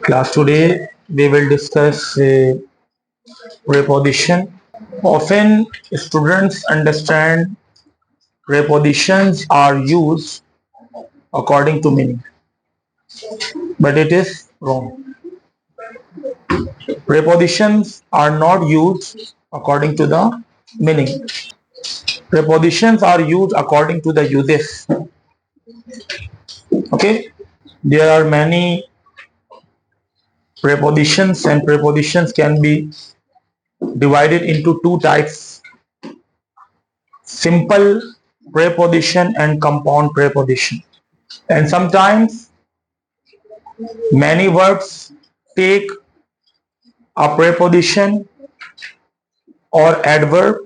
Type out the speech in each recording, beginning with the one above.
Class today we will discuss preposition. Often students understand prepositions are used according to meaning, but it is wrong. Prepositions are not used according to the meaning. Prepositions are used according to the uses. Okay, there are many prepositions, and prepositions can be divided into two types: simple preposition and compound preposition. And sometimes many verbs take a preposition or adverb.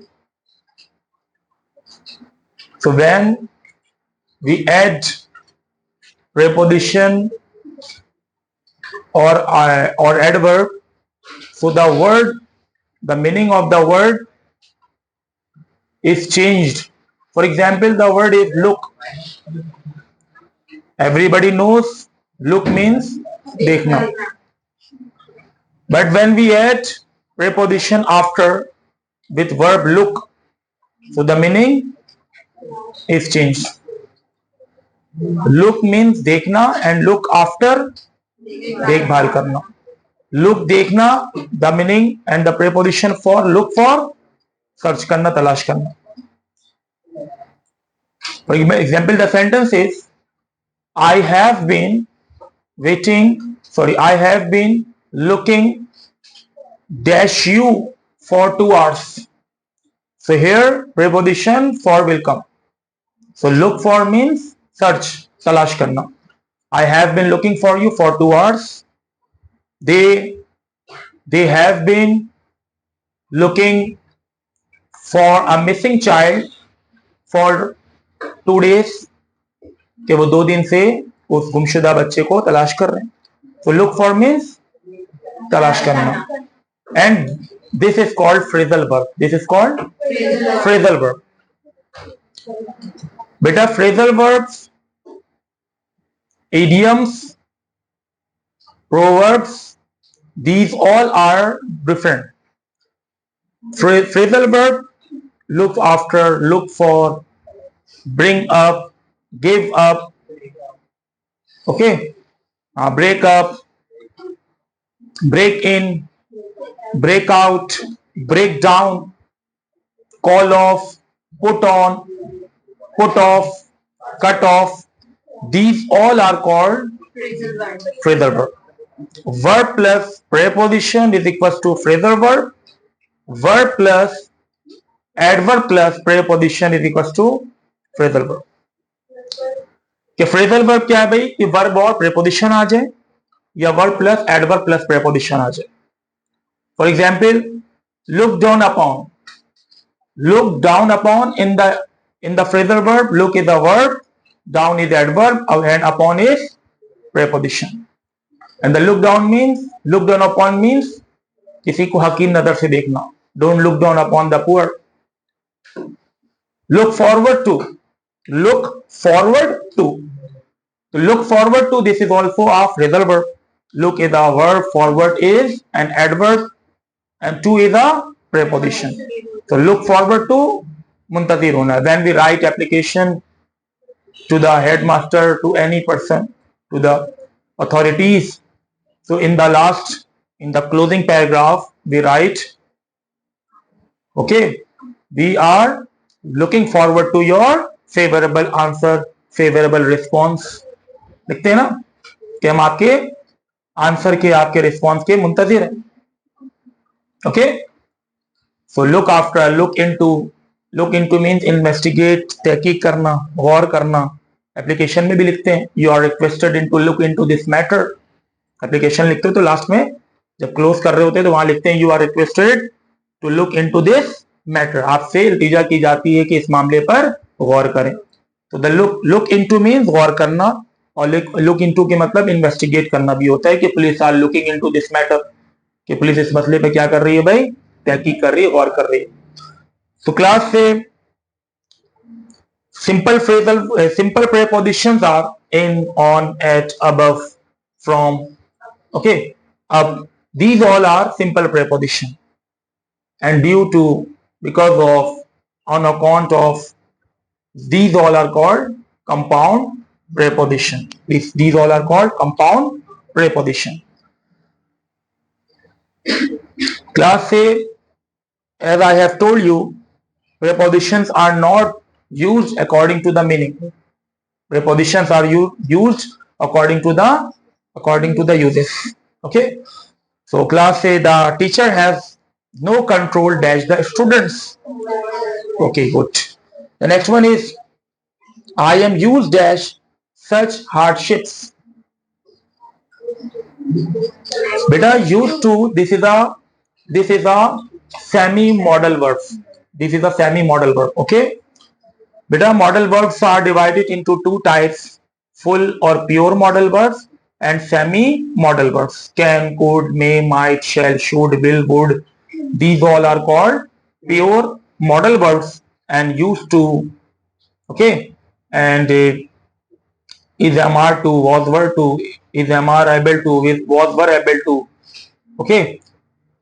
So when we add preposition or adverb, so the word, the meaning of the word is changed. For example, the word is look. Everybody knows look means देखना. But when we add preposition after with verb look, so the meaning is changed. Look means देखना and look after देखभाल करना. Look देखना, the meaning and the preposition for look for search करना, तलाश करना. For example, the sentence is I have been looking dash you for 2 hours. So here preposition for will come. So look for means search, तलाश करना. I have been looking for you for 2 hours. They have been looking for a missing child for 2 days. कि वो 2 दिन से उस गुमशुदा बच्चे को तलाश कर रहे हैं. So look for means तलाश करना. And this is called phrasal verb. This is called phrasal verb. Beta, phrasal verbs, idioms, proverbs, these all are different. Phrasal verb, look after, look for, bring up, give up, okay, break up, break in, break out, break down, call off, put on, put off, cut off. These all are called phrasal verb. Verb plus preposition is equals to phrasal verb. Verb plus adverb plus preposition is equals to phrasal verb. कि phrasal verb क्या है भाई? कि verb और preposition आ जाए या verb plus adverb plus preposition आ जाए. For example, look down upon. Look down upon in the phrasal verb. Look is the verb, down is the adverb, and upon is preposition. And the look down upon means किसी को हकीर नजर से देखना. Don't look down upon the poor. Look forward to. Look forward to. To look forward to, this is also a phrasal verb. Look is a verb, forward is an adverb, and to is a preposition. So look forward to मुंतज़िर होना. When we write application to the headmaster, to any person, to the authorities, so in the closing paragraph we write, okay, we are looking forward to your favorable answer, favorable response. लिखते हैं ना कि हम आपके answer के, आपके response के मुंतजिर हैं. Okay, so look after, look into means investigate, तहकीक करना, गौर करना. एप्लीकेशन में भी लिखते हैं you are requested into look into this matter. Application लिखते हो तो लास्ट में जब क्लोज कर रहे होते हैं तो वहां लिखते हैं you are requested to look into this matter. आपसे इल्तिजा की जाती है कि इस मामले पर गौर करें. तो द लुक इनटू मींस गौर करना, और लुक इनटू के मतलब इन्वेस्टिगेट करना भी होता है कि police are looking into this matter, कि पुलिस इस मसले पे क्या कर रही है भाई? तहकीक कर रही है, गौर कर रही है. तो क्लास से simple prepositions are in, on, at, above, from, Okay. These all are simple preposition, and because of, on account of, these all are called compound preposition. These all are called compound preposition. Class A, as I have told you, prepositions are not used according to the meaning. Prepositions are used according to the uses. Okay. So class A, the teacher has no control dash the students. Okay, good. The next one is I am used dash such hardships. Beta, used to, this is a semi modal verb. This is a semi modal verb. Okay. Beta, modal verbs are divided into two types: full or pure modal verbs and semi modal verbs. Can, could, may, might, shall, should, will, would. These all are called pure modal verbs and used to. Okay. And is, am, are to, was, were to, is, am, are able to, is, was, were able to. Okay.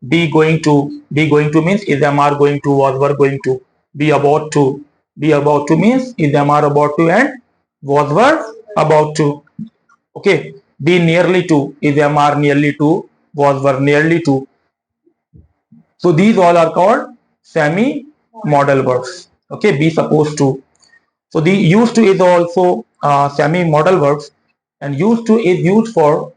Be going to. Be going to means is, am, are going to, was, were going to. Be about to. Be about to means is, am, are about to, and was, were about to. Okay. Be nearly to is, am, are nearly to, was, were nearly to. So these all are called semi modal verbs. Okay. Be supposed to. So the used to is also semi modal verbs, and used to is used for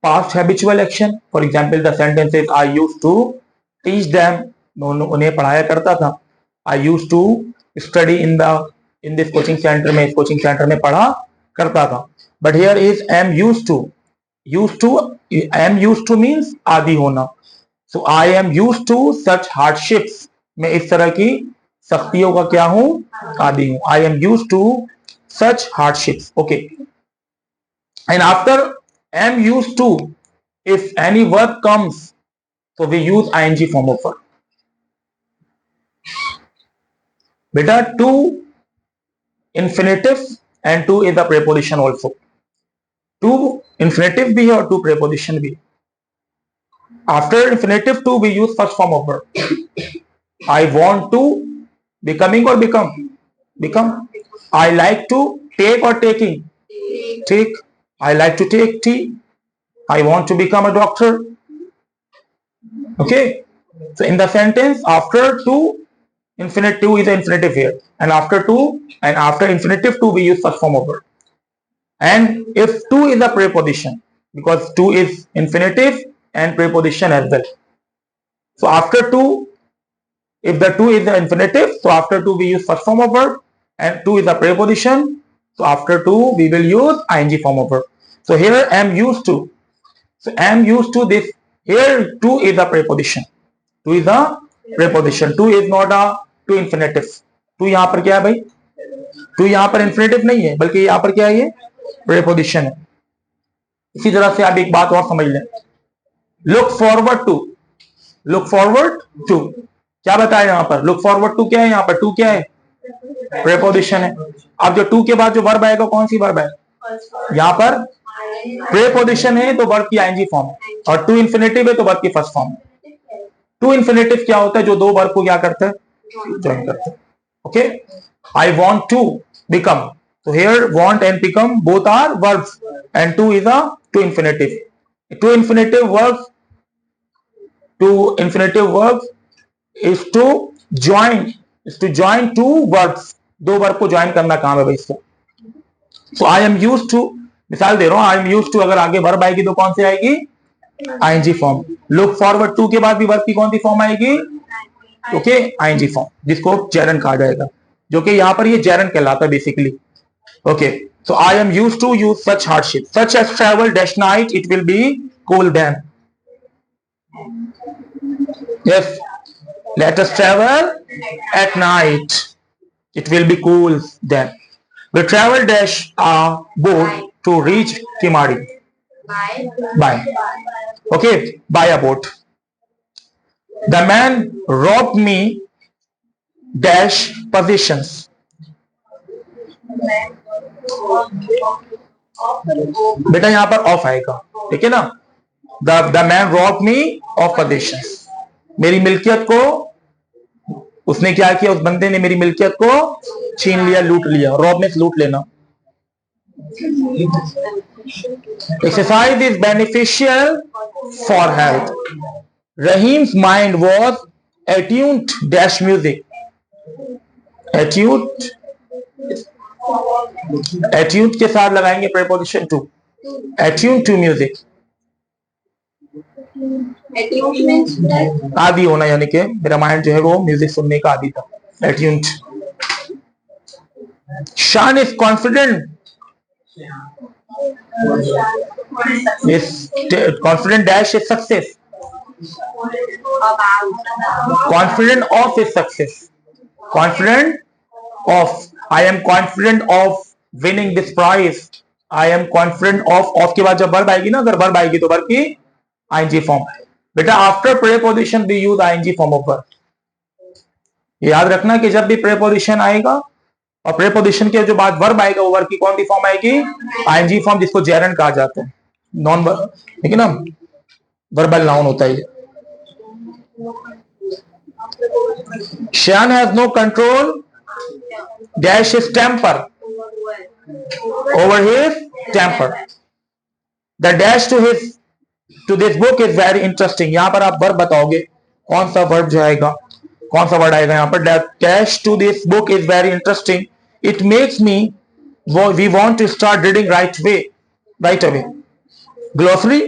past habitual action. For example, the sentence is I used to teach them. उन्हें पढ़ाया करता था. I used to study in this coaching center में, इस coaching center में पढ़ा करता था. But here is am used to. Am used to means आदि होना. So I am used to such hardships. मैं इस तरह की सख्तियों का क्या हूं? आदि हूं. I am used to such hardships. Okay. And after am used to, if any verb comes, so we use ing form of verb. Beta, to infinitive and to is the preposition also. To infinitive भी है और to preposition भी. After infinitive to we use first form of verb. I want to, becoming or become? Become. I like to, take or taking? Take. I like to take tea. I want to become a doctor. Okay. So in the sentence, after to, infinitive to is the infinitive here, and after to and after infinitive to we use first form of verb. And if to is a preposition, because to is infinitive and preposition as well. So after to, if the to is the infinitive, so after to we use first form of verb, and to is a preposition, so after to we will use ing form of verb. So here am used to. So am used to this. Here to is a preposition. To is a preposition. To is not a to infinitive. To यहाँ पर क्या है भाई? To यहाँ पर infinitive नहीं है, बल्कि यहाँ पर क्या है? ये preposition है. इसी तरह से आप एक बात और समझ लें. Look forward to. Look forward to. क्या बताया यहाँ पर? Look forward to क्या है यहाँ पर? To क्या है? Preposition है. अब जो to के बाद जो verb आएगा, कौन सी verb है? यहाँ पर preposition है तो verb की ing form है, और to infinitive है तो verb की first form है. To infinitive क्या होता है? जो दो verb को क्या करता है? Join करता है. Okay. I want to become. So here want and become both are verbs, and to is a to infinitive. To infinitive verb is to join. Is to join two verbs. दो verb को join करना काम है भाई इसको. So I am used to, मिसाल दे रहा हूं, I am used to अगर आगे verb आएगी तो कौन सी आएगी? ing form. Look forward to के बाद भी verb की कौन सी form आएगी? ओके, ing form, जिसको gerund कहा जाएगा, जो कि यहाँ पर ये gerund कहलाता है basically. Okay. So I am used to use such hardship, such as travel dash night, it will be cool then. Yes, let us travel at night, it will be cool then. We travel dash a boat to reach Kimari. By. Okay, by a boat. The man robbed me dash positions. बेटा यहाँ पर of आएगा, ठीक है ना. The man rob me of possessions, मेरी मिल्कियत को उसने क्या किया, उस बंदे ने मेरी मिल्कियत को छीन लिया, लूट लिया। रॉब में लूट लेना। Exercise is beneficial for health. Rahim's mind was attuned dash music, attuned के साथ लगाएंगे preposition to, attuned to music, आदि होना, यानी कि मेरा माइंड जो है वो म्यूजिक सुनने का आदि था। attuned। शान is confident, confident dash is success, confident of is success, confident of, I am confident of winning this prize, I am confident of के बाद जब वर्ब आएगी ना, अगर वर्ब आएगी तो वर्ब की ing फॉर्म। बेटा after preposition we use ing form of verb. याद रखना कि जब भी प्रेपोजिशन आएगा और प्रेपोजिशन के जो बाद वर्ब आएगा वो वर्ब की कौन सी फॉर्म आएगी, ing फॉर्म, जिसको जेरंड कहा जाता है। नॉन वर्ब, ठीक है ना, वर्बल नाउन होता है। Shan has no control dash his temper over his temper. The dash to this book is very interesting। यहां पर आप वर्ब बताओगे, कौन सा वर्ब जो आएगा, कौन सा वर्ड आएगा यहां पर। dash to this book is very interesting, it makes we want to start reading right away। glossary,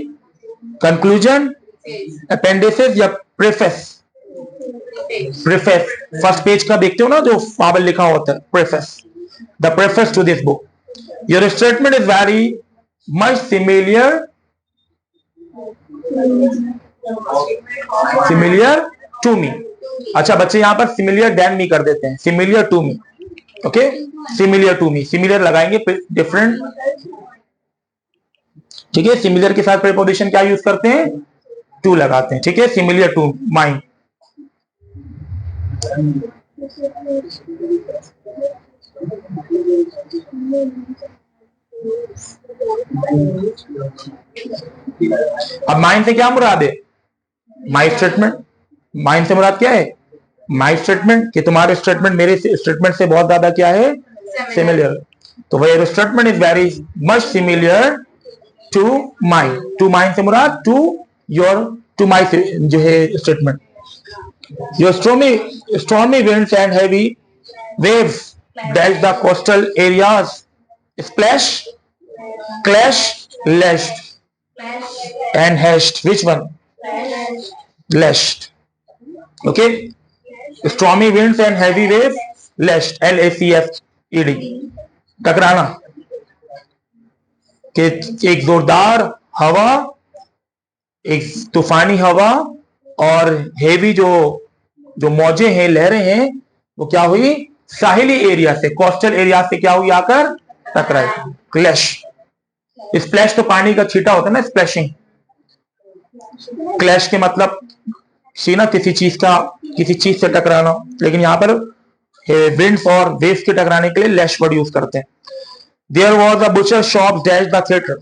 conclusion, appendices या preface। प्रेफेस फर्स्ट पेज का देखते हो ना जो फावल लिखा होता है, preface, the preface to this book. Your statement is very much similar to me. अच्छा बच्चे यहां पर सिमिलियर देन मी कर देते हैं, similar to me. Okay, similar to me, similar लगाएंगे, डिफरेंट, ठीक है। सिमिलियर के साथ प्रीपोजिशन क्या यूज करते हैं, टू लगाते हैं, ठीक है। Similar to mind. अब माइंड से क्या मुराद है, माई स्टेटमेंट। माइंड से मुराद क्या है, माई स्टेटमेंट, कि तुम्हारे स्टेटमेंट मेरे स्टेटमेंट से बहुत ज्यादा क्या है, सिमिलियर। तो वह statement is very much similar to mind. To mind से मुराद टू माई जो है statement. Your stormy winds and heavy waves dash the coastal areas, splash, clash, lashed, and hashed. Which one? Lashed. Okay. Stormy winds and heavy waves, lashed, LACSED, टकराना। कि एक जोरदार हवा, एक तूफानी हवा और हेवी जो मौजें हैं, लहरें हैं, वो क्या हुई, साहिली एरिया से, कोस्टल एरिया से क्या हुई, आकर टकराई। क्लैश, स्प्लैश तो पानी का छींटा होता है ना, स्प्लैशिंग। क्लैश के मतलब ना किसी चीज से टकराना, लेकिन यहां पर विंड्स और वेव्स के टकराने के लिए लैश वर्ड यूज करते हैं। There was a butcher shop dash the theatre,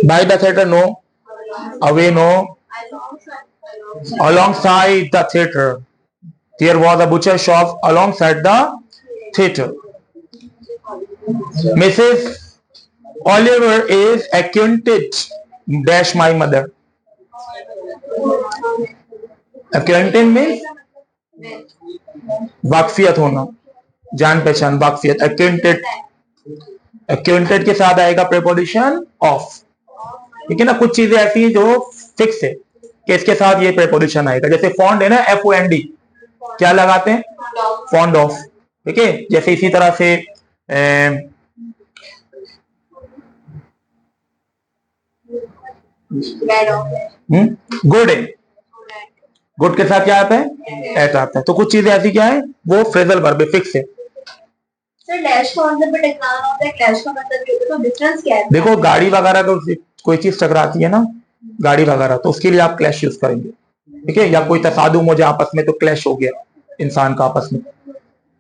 by the theatre no, away no, alongside the theater, there was a butcher shop alongside the theater. Mrs. Oliver is acquainted dash my mother. Acquainted means वाकफियत होना, जान पहचान, वाकफियत। acquainted के साथ आएगा preposition of, ठीक है ना। कुछ चीजें ऐसी हैं जो फिक्स है कि इसके साथ ये प्रेपोजिशन आएगा। जैसे फॉन्ड है ना, FOND, क्या लगाते हैं, फॉन्ड ऑफ, ठीक है। जैसे इसी तरह से गुड है, गुड के साथ क्या आता है, एट आता है। तो कुछ चीजें ऐसी क्या है, वो फ्रेजल वर्ब फिक्स है। डैश का मतलब टकराना होता है, क्लैश का मतलब, तो डिफरेंस क्या है? देखो गाड़ी वगैरह का कोई चीज टकराती है ना, गाड़ी वगैरह, तो उसके लिए आप क्लैश यूज करेंगे, ठीक है। या कोई तसादुम हो जाए आपस में, तो क्लैश हो गया इंसान का आपस में,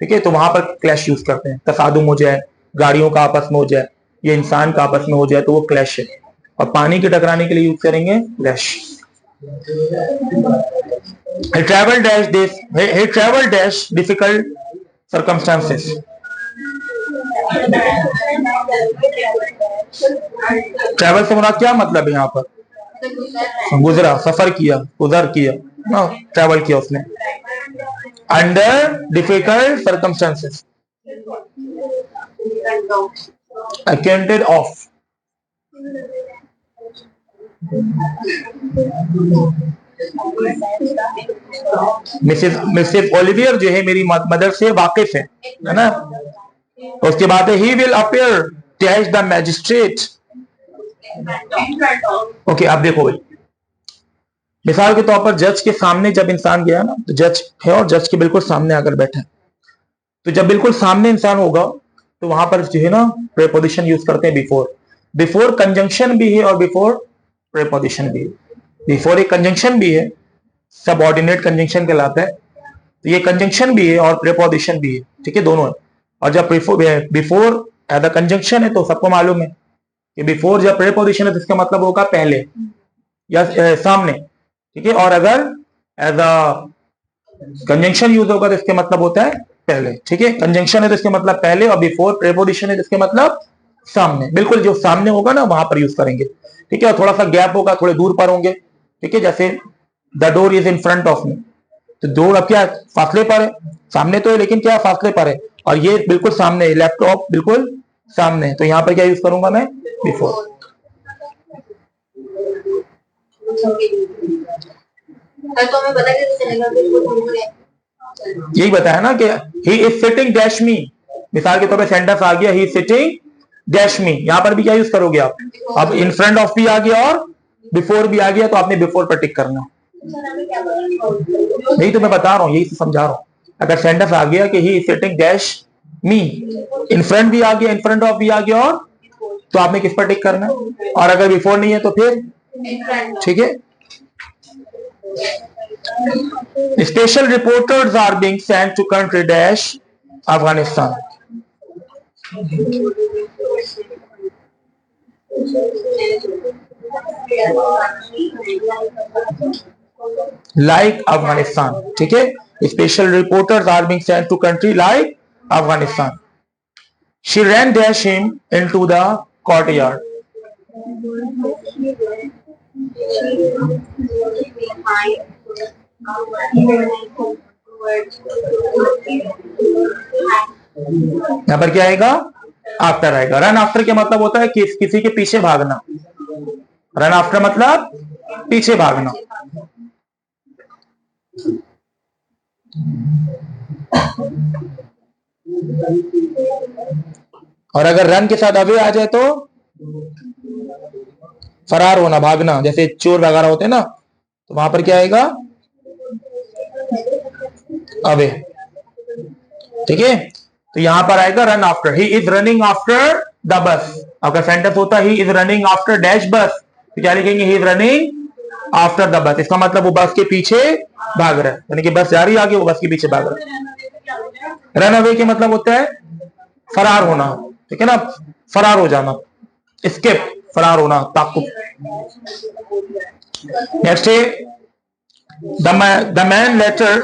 ठीक है। तो वहां पर क्लैश यूज करते हैं, तसादुम हो जाए, गाड़ियों का आपस में हो जाए, ये इंसान का आपस में हो जाए तो वो क्लैश है, और पानी के टकराने के लिए यूज करेंगे लैश। He traveled dash difficult circumstances. Travel से मुराद क्या मतलब है यहाँ पर? गुजरा, सफर किया, गुजर किया, ट्रैवल किया उसने। Under difficult circumstances, accented off. Mrs Olivier जो है मेरी मदर से वाकिफ है ना। उसके बाद he will appear dash the magistrate. Okay, अब देखो भाई, मिसाल के तौर पर जज के सामने जब इंसान गया ना, तो जज है और जज के बिल्कुल सामने आकर बैठा है, तो जब बिल्कुल सामने इंसान होगा तो वहां पर जो है ना प्रीपोजिशन यूज करते हैं बिफोर। बिफोर कंजंक्शन भी है और बिफोर प्रीपोजिशन भी है। बिफोर एक कंजंक्शन भी है, सबऑर्डिनेट कंजंक्शन कहलाता है, तो ये कंजंक्शन भी है और प्रीपोजिशन भी है, ठीक है, दोनों है। और जब बिफोर एज अ कंजंक्शन है तो सबको मालूम है कि बिफोर जब प्रीपोजिशन है तो इसका मतलब होगा पहले या सामने, ठीक है। और अगर एज अ कंजंक्शन यूज होगा तो इसका मतलब होता है पहले, ठीक है। कंजंक्शन है तो इसका मतलब पहले, और बिफोर प्रीपोजिशन है तो इसका मतलब सामने, बिल्कुल जो सामने होगा ना वहां पर यूज करेंगे, ठीक है। और थोड़ा सा गैप होगा, थोड़े दूर पर होंगे, ठीक है। जैसे the door is in front of me, तो डोर अब क्या फासले पर है, सामने तो है लेकिन क्या फासले पर है, और ये बिल्कुल सामने है, लैपटॉप बिल्कुल सामने है, तो यहाँ पर क्या यूज करूंगा मैं? बिफोर। तो हमें पता कैसे चलेगा? यही बताया ना कि ही इज सिटिंग डैश मी, मिसाल के तौर पे सेंटेंस आ गया ही इज सिटिंग डैश मी, यहां पर भी क्या यूज करोगे आप? अब इन फ्रंट ऑफ भी आ गया और बिफोर भी आ गया, तो आपने बिफोर पर टिक करना। यही तो मैं बता रहा हूँ, यही तो समझा रहा हूँ। अगर सेंटेंस आ गया कि he is sitting dash me, in front भी आ गया, इन फ्रंट ऑफ भी आ गया, और तो आपने किस पर टिक करना है? और अगर बिफोर नहीं है तो फिर, ठीक है। Special reporters are being sent to country dash Afghanistan. Like Afghanistan, ठीक है। Special reporters are being sent to country like Afghanistan. She ran dash him into the courtyard. यहां पर क्या आएगा? आफ्टर आएगा। रन आफ्टर क्या मतलब होता है? किसी के पीछे भागना। रन आफ्टर मतलब पीछे भागना। और अगर रन के साथ अवे आ जाए तो फरार होना, भागना, जैसे चोर वगैरह होते हैं ना, तो वहां पर क्या आएगा? अवे, ठीक है। तो यहां पर आएगा run after, he is running after the bus. अगर सेंटेंस होता है he is running after dash बस, तो क्या लिखेंगे? He is running after the bus. इसका मतलब वो बस के पीछे भाग रहा है, यानी कि बस जा रही है आगे, वो बस के पीछे भाग रहा है। रन अवे के मतलब होता है फरार होना, ठीक है ना, फरार हो जाना, स्केप, फरार होना, ताकुब। नेक्स्ट है the man later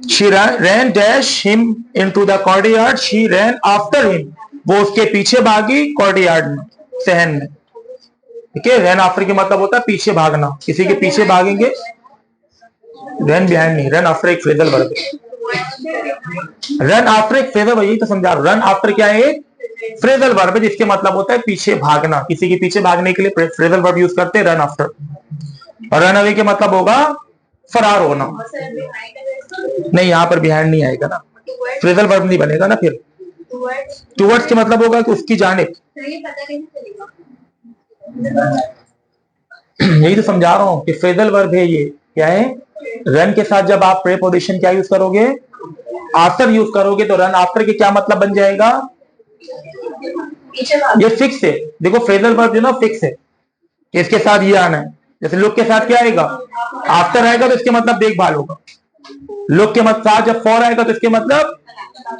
she ran dash him into the courtyard, she ran after him, वो उसके पीछे भागी courtyard में, सहन में, ठीक है। रन आफ्टर के मतलब होता है पीछे भागना, किसी के पीछे भागेंगे। रन बिहाइंड नहीं, रन आफ्टर एक फ्रेजल वर्ब है। रन आफ्टर एक फ्रेजल, यही तो समझा रहा हूं। रन आफ्टर क्या है? फ्रेजल वर्ब है जिसके मतलब होता है पीछे भागना, किसी के पीछे भागने के लिए फ्रेजल वर्ब यूज करते हैं रन आफ्टर। और रन अवे के मतलब होगा फरार होना। नहीं, यहां पर बिहाइंड नहीं आएगा ना, फ्रेजल वर्ब नहीं बनेगा ना फिर। टुवर्ड्स के मतलब होगा कि उसकी जानिब। यही तो समझा रहा हूं कि फ्रेजल वर्ब है ये, क्या है? रन के साथ जब आप प्रीपोजिशन क्या यूज करोगे? आफ्टर यूज करोगे, तो रन आफ्टर के क्या मतलब बन जाएगा? ये फिक्स है। देखो फ्रेजल वर्ब जो ना फिक्स है कि इसके साथ ये आना है। जैसे लुक के साथ क्या आएगा? आफ्टर आएगा तो इसके मतलब देखभाल होगा। लुक के साथ जब फॉर आएगा तो इसके मतलब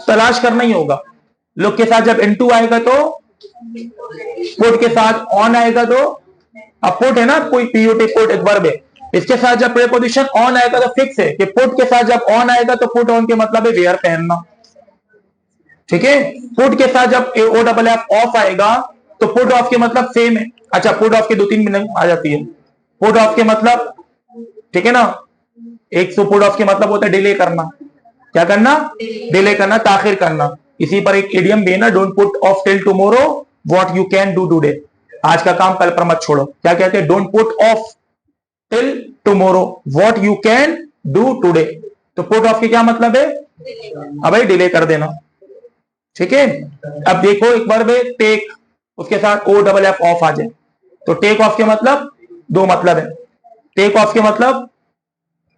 तलाश करना ही होगा। लुक के साथ जब इनटू आएगा तो पुट के साथ ऑन आएगा तो, अब पुट है ना, कोई पीयूटी पुट एक वर्ब है, इसके साथ जब प्रीपोजिशन ऑन आएगा तो फिक्स है कि पुट के साथ जब ऑन आएगा तो पुट ऑन के मतलब है वेयर पहनना, ठीक है। पुट के साथ जब ओ डबल एफ ऑफ आएगा तो पुट ऑफ के मतलब सेम है। अच्छा, पुट ऑफ के 2-3 मीनिंग आ जाती है। पुट ऑफ के मतलब, ठीक है ना, एक तो पुट ऑफ के मतलब होता है डिले करना, क्या करना, डिले करना, ताखिर करना। इसी पर एक इडियम भी है ना, don't put off till tomorrow what you can do today, आज का काम कल पर मत छोड़ो। क्या कहते हैं, don't put off till tomorrow what you can do today. तो पुट ऑफ के क्या मतलब है, अब भाई डिले कर देना, ठीक है। अब देखो एक बार में टेक, उसके साथ ओ डबल एफ ऑफ आ जाए तो टेक ऑफ के मतलब दो मतलब है। टेक ऑफ के मतलब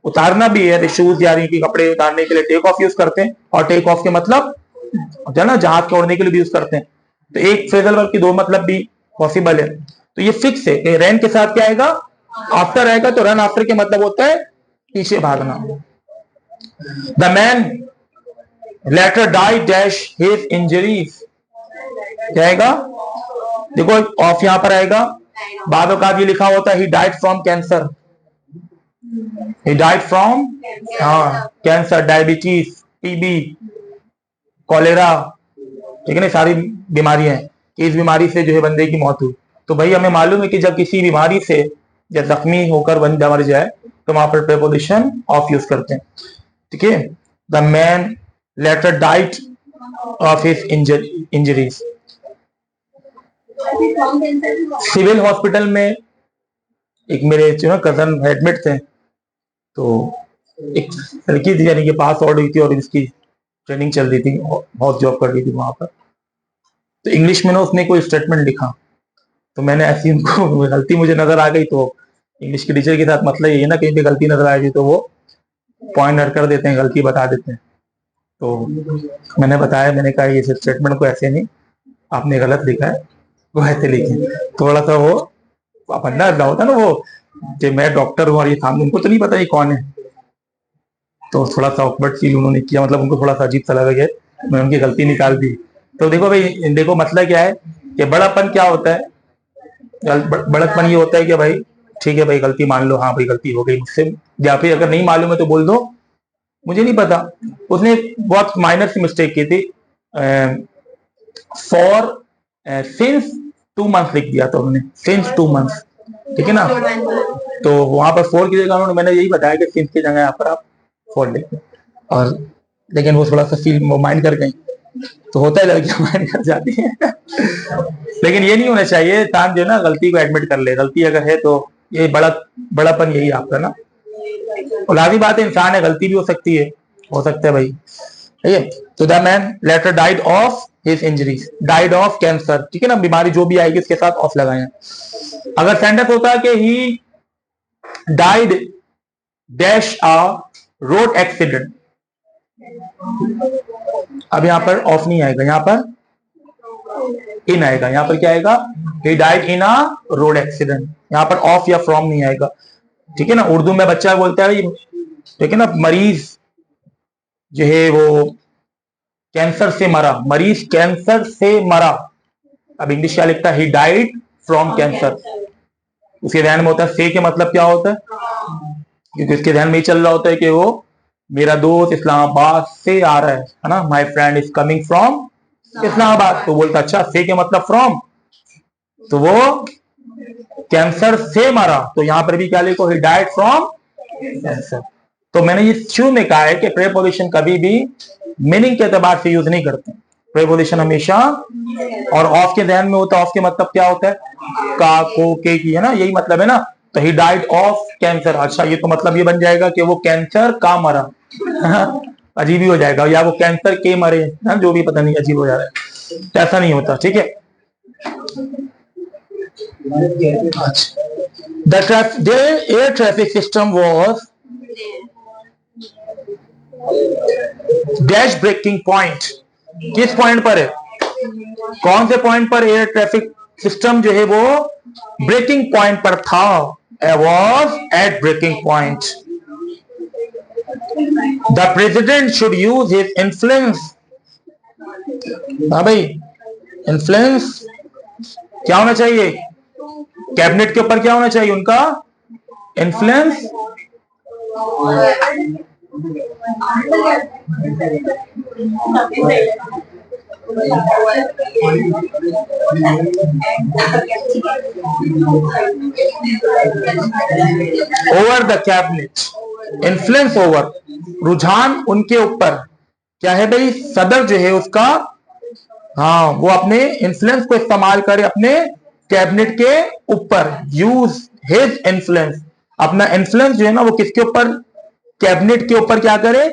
उतारना भी है, शूज यानी कि कपड़े उतारने के लिए टेक ऑफ यूज करते हैं, और टेक ऑफ के मतलब जो है ना जहाज छोड़ने के लिए भी यूज करते हैं। तो एक फ्रेजल वर्ब की दो मतलब भी पॉसिबल है। तो ये फिक्स है कि रन के साथ क्या आएगा, आफ्टर आएगा, तो रन आफ्टर के मतलब होता है पीछे भागना। The man later die dash his injuries, क्या आएगा, देखो ऑफ यहां पर आएगा, बाद का ये लिखा होता है he died from cancer, he died from cancer, diabetes, TB, cholera, ठीक है ना, सारी बीमारियां हैं। इस बीमारी से जो है बंदे की मौत हुई। तो भाई हमें मालूम है कि जब किसी बीमारी से या जख्मी होकर बंदा मर जाए तो वहां पर प्रीपोजिशन ऑफ यूज करते हैं, ठीक है। The man later died of his injuries. Civil hospital में एक मेरे जो है कजन एडमिट थे, तो एक लड़की थी यानी कि पास आउट हुई थी और इसकी ट्रेनिंग चल रही थी, बहुत जॉब कर रही थी वहां पर। तो इंग्लिश में ना उसने कोई स्टेटमेंट लिखा, तो मैंने ऐसी उनको गलती मुझे नजर आ गई, तो इंग्लिश के टीचर के साथ मतलब ये है ना, कहीं पे गलती नजर आएगी तो वो पॉइंट कर देते हैं, गलती बता देते हैं। तो मैंने बताया, मैंने कहा ये स्टेटमेंट को ऐसे नहीं, आपने गलत लिखा है, वो ऐसे लिखे। थोड़ा सा वो बंदा होता ना वो कि मैं डॉक्टर हूँ और ये सामने उनको तो नहीं पता ये कौन है, तो थोड़ा सा ऑकवर्ड फील उन्होंने किया, मतलब उनको थोड़ा सा अजीब सा लगा, मैं उनकी गलती निकाल दी। तो देखो भाई, देखो मतलब क्या है कि बड़ापन क्या होता है, बड़कपन ये होता है कि भाई ठीक है भाई गलती मान लो, हाँ भाई गलती हो गई मुझसे, या फिर अगर नहीं मालूम है तो बोल दो मुझे नहीं पता। उसने बहुत माइनर सी मिस्टेक की थी, फॉर सिंस 2 मंथ्स लिख दिया था उन्होंने, सिंस 2 मंथ्स, ठीक है ना। तो वहां पर फोर की जगह उन्होंने, मैंने यही बताया कि सिंस की जगह यहाँ पर आप फोर लिखें, और लेकिन वो थोड़ा सा फील माइंड कर गई, तो होता है लड़कियां माइंड कर जाती हैं लेकिन ये नहीं होना चाहिए, इंसान जो है ना गलती को एडमिट कर ले, गलती अगर है तो ये बड़ापन यही आपका ना, और लाजी बात है, इंसान है, गलती भी हो सकती है, हो सकता है भाई, ठीक है। तो the man later died of his injuries, died of cancer, ठीक है ना, बीमारी जो भी आएगी उसके साथ ऑफ लगाए। अगर सेंटेंस होता है कि he died dash a road accident, अब यहां पर ऑफ नहीं आएगा, यहां पर इन आएगा, यहां पर क्या आएगा, he died in a road accident, यहां पर ऑफ या फ्रॉम नहीं आएगा, ठीक है ना। उर्दू में बच्चा बोलता है, ठीक है ना, मरीज जो है वो कैंसर से मरा, मरीज कैंसर से मरा, अब इंग्लिश क्या लिखता है, ही डाइड फ्रॉम कैंसर। उसके ध्यान में होता है से के मतलब क्या होता है, क्योंकि उसके ध्यान में ही चल रहा होता है कि वो मेरा दोस्त इस्लामाबाद से आ रहा है ना, my friend is coming from Islamabad, तो बोलता अच्छा से के मतलब फ्रॉम, तो वो कैंसर से मरा, तो यहां पर भी क्या लिखो, ही डाइड फ्रॉम कैंसर। तो मैंने ये शुरू में कहा है कि प्रीपोजिशन कभी भी मीनिंग के एतबार से यूज नहीं करते, प्रीपोजिशन हमेशा, और ऑफ के ध्यान में होता है, ऑफ के मतलब क्या होता है, का को के की, है ना, यही मतलब है ना। तो ही डाइड ऑफ कैंसर, अच्छा ये तो मतलब ये बन जाएगा कि वो कैंसर का मरा अजीब ही हो जाएगा, या वो कैंसर के मरे ना, जो भी पता नहीं, अजीब हो जा रहा है, ऐसा नहीं होता, ठीक है। The air traffic system was dash breaking point, किस पॉइंट पर है, कौन से पॉइंट पर एयर ट्रैफिक सिस्टम जो है वो ब्रेकिंग पॉइंट पर था, was at breaking point. The president should use his influence हाँ भाई, इन्फ्लुएंस क्या होना चाहिए? कैबिनेट के ऊपर क्या होना चाहिए उनका? Influence over the cabinet, influence over, रुझान उनके ऊपर क्या है भाई? सदर जो है उसका, हाँ, वो अपने इन्फ्लुएंस को इस्तेमाल करे अपने कैबिनेट के ऊपर। यूज हिज इन्फ्लुएंस, अपना इन्फ्लुएंस जो है ना वो किसके ऊपर? कैबिनेट के ऊपर क्या करे?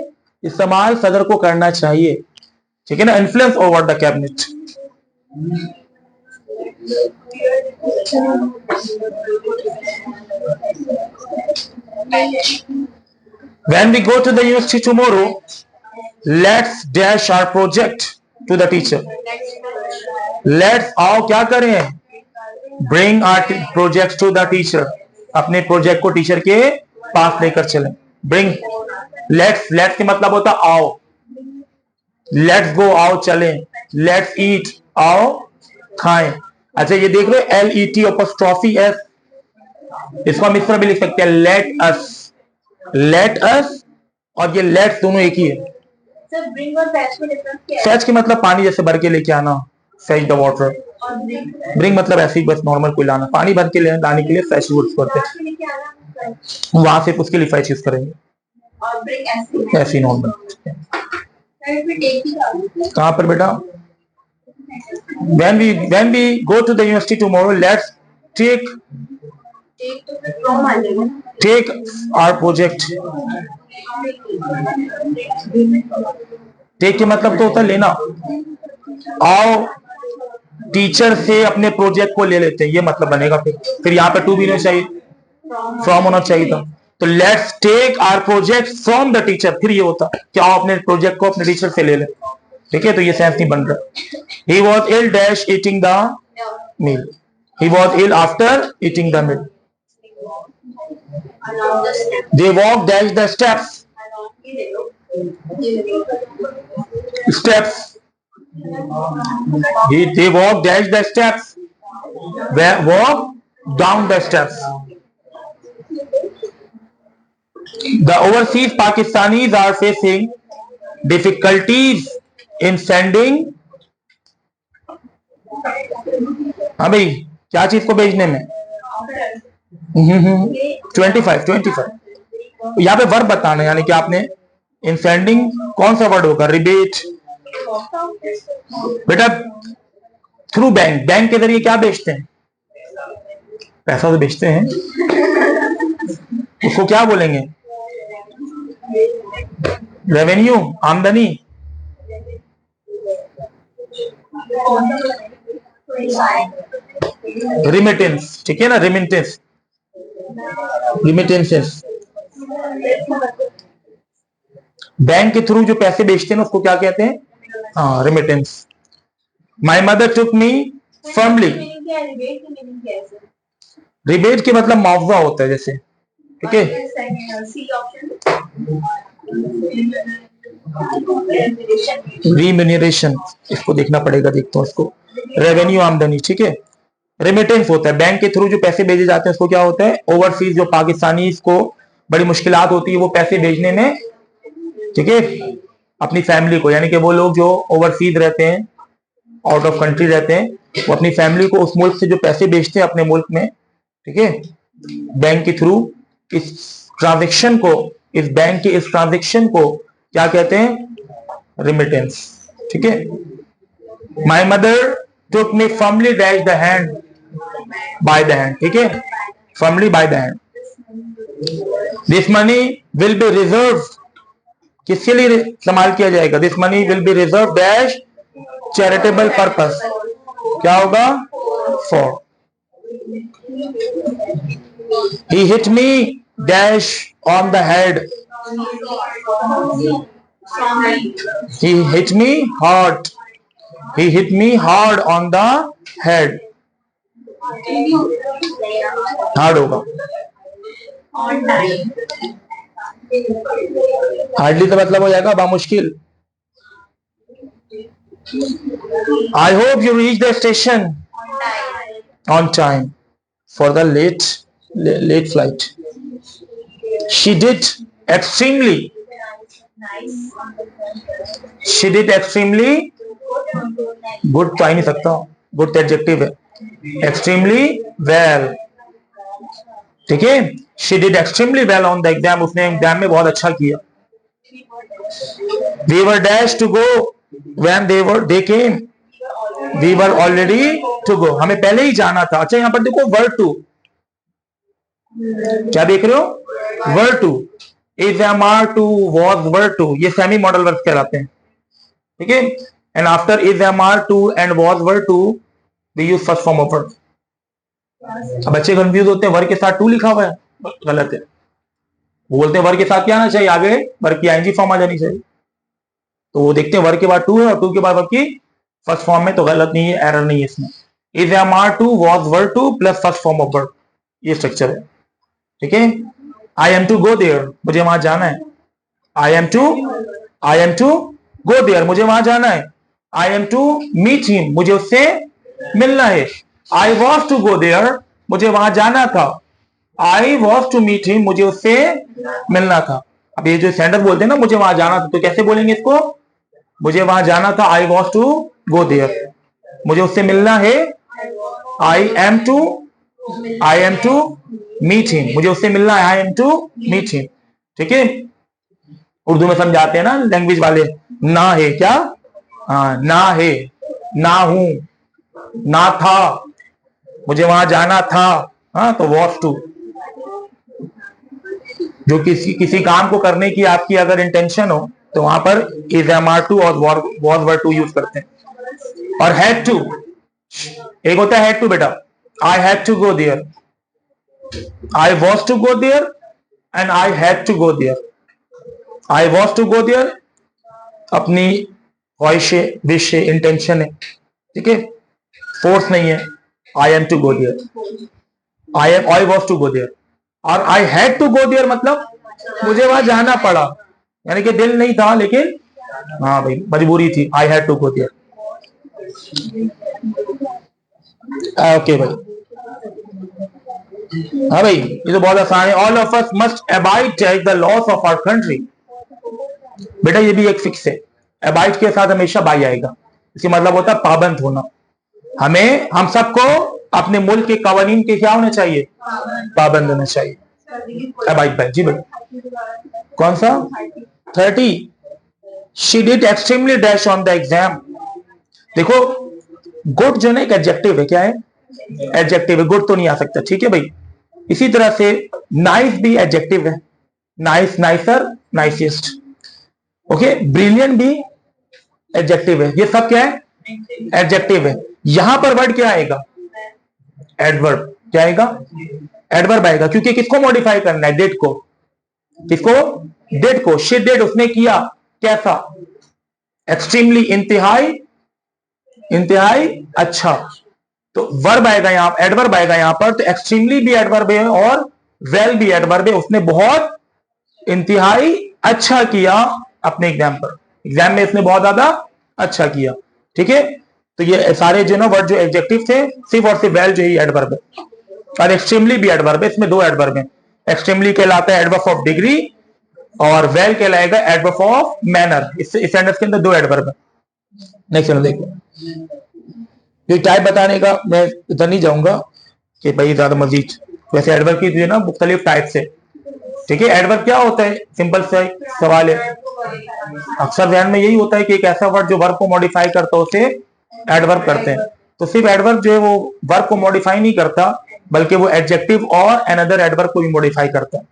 इस्तेमाल सदर को करना चाहिए, ठीक है ना? Influence over the cabinet. When we go to the university tomorrow, let's dash our project to the teacher. Let's आओ क्या करें? Bring our projects to the teacher. अपने प्रोजेक्ट को टीचर के पास लेकर चलें। Bring, let's के मतलब होता आओ। Let's go आओ चलें। Let's eat आओ खाएं। अच्छा ये देख लो LET apostrophe S, इसको हम इस तरह भी लिख सकते हैं let us, let us, और ये let दोनों एक ही है। सर ब्रिंग और फैच में डिफरेंस क्या है? फैच के मतलब पानी जैसे भर के लेके आना, फैच द वाटर। और ब्रिंग मतलब ऐसे ही बस नॉर्मल कोई लाना, पानी भर के लाने के लिए फैच यूज करते हैं, लेके आना, वहां से उसके लिए फैच यूज करेंगे। और ब्रिंग ऐसे नॉर्मल। कहाँ पर बेटा? when we go to the university tomorrow, let's take our project। take के मतलब तो होता है लेना। आओ टीचर से अपने प्रोजेक्ट को ले लेते हैं, ये मतलब बनेगा। फिर यहाँ पे टू भी होना चाहिए, फ्रॉम होना चाहिए था। तो let's take our project from the teacher, फिर ये होता कि आओ अपने प्रोजेक्ट को अपने टीचर से ले लें, ठीक है? तो ये सेंस नहीं बन रहा। He was ill dash eating the meal. He was ill after eating the meal. They walked dash the steps. Steps. They walked dash the steps. Walk down the steps. The overseas Pakistanis are facing difficulties in sending। हाँ भाई, क्या चीज को भेजने में? 25 यहाँ पे verb बताना है, यानी कि आपने इन सेंडिंग कौन सा वर्ड होगा? रिबेट। बेटा थ्रू बैंक, बैंक के जरिए क्या बेचते हैं? पैसा तो बेचते हैं, उसको क्या बोलेंगे? रेवेन्यू, आमदनी। रिमिटेंस, ठीक है ना? Remittance, remittances. बैंक के थ्रू जो पैसे बेचते हैं उसको क्या कहते हैं? हाँ, remittance. My mother took me firmly. Rebate के मतलब मुआवजा होता है जैसे, ठीक है? रिम्यूनरेशन, इसको देखना पड़ेगा, देखता हूँ इसको। रेवेन्यू, आमदनी, ठीक है? रेमिटेंस होता है बैंक के थ्रू जो पैसे भेजे जाते हैं उसको क्या होता है? ओवरसीज जो पाकिस्तानी को बड़ी मुश्किलात होती है वो पैसे भेजने में, ठीक है? अपनी फैमिली को, यानी कि वो लोग जो ओवरसीज रहते हैं, आउट ऑफ कंट्री रहते हैं, वो अपनी फैमिली को उस मुल्क से जो पैसे भेजते हैं अपने मुल्क में, ठीक है, बैंक के थ्रू, इस ट्रांजेक्शन को, इस बैंक के इस ट्रांजेक्शन को क्या कहते हैं? रिमिटेंस, ठीक है? My mother took me firmly dash the hand, by the hand, ठीक है? Firmly by the hand. This money will be reserve, किसके लिए इस्तेमाल किया जाएगा? This money will be reserve dash charitable purpose, क्या होगा? For. He hit me dash on the head. He hit me hard. He hit me hard on the head. Hard होगा। Hardly तो मतलब हो जाएगा बामुश्किल। I hope you reach the station on time for the late flight. She did extremely. She did extremely good तो आ ही नहीं सकता, good adjective है, extremely well. ठीक है, she did extremely well on the exam. उसने एग्जाम में बहुत अच्छा किया. We were dashed to go when they came. We were already to go. हमें पहले ही जाना था. अच्छा यहां पर देखो were to, क्या देख रहे हो? were to, is, am, are, to, was, were to, ये सेमी मॉडल वर्ब कहलाते हैं. ठीक है, and after is, am, are, to and was, were to we use first form of verb. अब बच्चे कंफ्यूज होते हैं, वर्ब के साथ टू लिखा हुआ है, गलत है. वो बोलते हैं वर्ब के साथ क्या आना चाहिए, आगे वर्ब की आईएनजी फॉर्म आ जानी चाहिए. तो वो देखते हैं वर्ब के बाद टू है और टू के बाद वर्ब की फर्स्ट फॉर्म में, तो गलत नहीं है, एरर नहीं है इसमें. is, am, are, to, was, were to plus first form of verb, ये स्ट्रक्चर है. ठीक है, I am to go there, मुझे वहां जाना है. I am to go there, मुझे वहां जाना है. I am to meet him, मुझे उससे मिलना है. I was to go there, मुझे वहां जाना था. I was to meet him, मुझे उससे मिलना था. अब ये जो सेंडर बोलते हैं ना मुझे वहां जाना था, तो कैसे बोलेंगे इसको? मुझे वहां जाना था, I was to go there. मुझे उससे मिलना है, I am to meet him, मुझे उससे मिलना है, I am to meet him. ठीक है, उर्दू में समझाते हैं ना लैंग्वेज वाले, ना है क्या? हाँ, ना है, ना हूं, ना था, मुझे वहां जाना था. हाँ, तो was to, जो किसी काम को करने की आपकी अगर इंटेंशन हो तो वहां पर is, am, are, to और was, were to यूज करते हैं. और had to, एक होता है had to बेटा, I had to go there, I was to go there and I had to go there. I was to go there अपनी ख्वाहिश है, विश है, इंटेंशन है. ठीक है, फोर्स नहीं है. I am to go there, I was to go there. और I had to go there मतलब मुझे वहां जाना पड़ा, यानी कि दिल नहीं था लेकिन हाँ भाई मजबूरी थी. I had to go there. Okay भाई, हाँ भाई ये तो बहुत आसान है. All of us must abide by the laws of our country. बेटा ये भी एक फिक्स है, अबाइड के साथ हमेशा बाई आएगा. इसका मतलब होता है पाबंद होना. हम सबको अपने मुल्क के कवानीन के क्या होना चाहिए? पाबंद होना चाहिए. Abide by. जी बेटा कौन सा? 30. She did extremely dash on the exam. देखो गुड जो ना एक एडजेक्टिव है. क्या है? एडजेक्टिव है. गुड तो नहीं आ सकता. ठीक है भाई. इसी तरह से नाइस भी एडजेक्टिव है. Nice, nicer, nicest. Okay, brilliant भी एडजेक्टिव है. ये सब क्या है? एडजेक्टिव है. यहां पर वर्ड क्या आएगा? एडवर्ब. क्या आएगा? एडवर्ब आएगा, क्योंकि किसको मॉडिफाई करना है? डेट को. किसको? डेट को. शी डिड, उसने किया. कैसा? एक्सट्रीमली, इंतहाई अच्छा. तो वर्ब आएगा यहां, एडवर्ब आएगा यहां पर. तो एक्सट्रीमली भी एडवर्ब है और वेल भी एडवर्ब है. उसने बहुत इंतहाई अच्छा किया अपने एग्जाम पर. एग्जाम में इसने बहुत ज्यादा अच्छा किया. ठीक है, तो ये सारे जो ना वर्ड जो एडजेक्टिव थे, सिर्फ और सिर्फ वेल जो ही एडवर्ब है. और एक्सट्रीमली भी एडवर्ब है. इसमें दो एडवर्ब है. एक्सट्रीमली कहलाता है एडवर्ब ऑफ डिग्री और वेल कहलाएगा एडवर्ब ऑफ मैनर. इस सेंटेंस के अंदर दो एडवर्ब है. नेक्स्ट देखो, ये टाइप बताने का मैं इधर नहीं जाऊंगा कि भाई ज्यादा मजीद. वैसे एडवर्ब की जो है ना मुख्तलिफ टाइप से. ठीक है, एडवर्ब क्या होता है? सिंपल सा सवाल है. अक्सर ध्यान में यही होता है कि एक ऐसा वर्ड जो वर्ब को मॉडिफाई करता है उसे एडवर्ब करते हैं. तो सिर्फ एडवर्ब जो है वो वर्ब को मॉडिफाई नहीं करता, बल्कि वो एडजेक्टिव और अनदर एडवर्ब को भी मॉडिफाई करता है.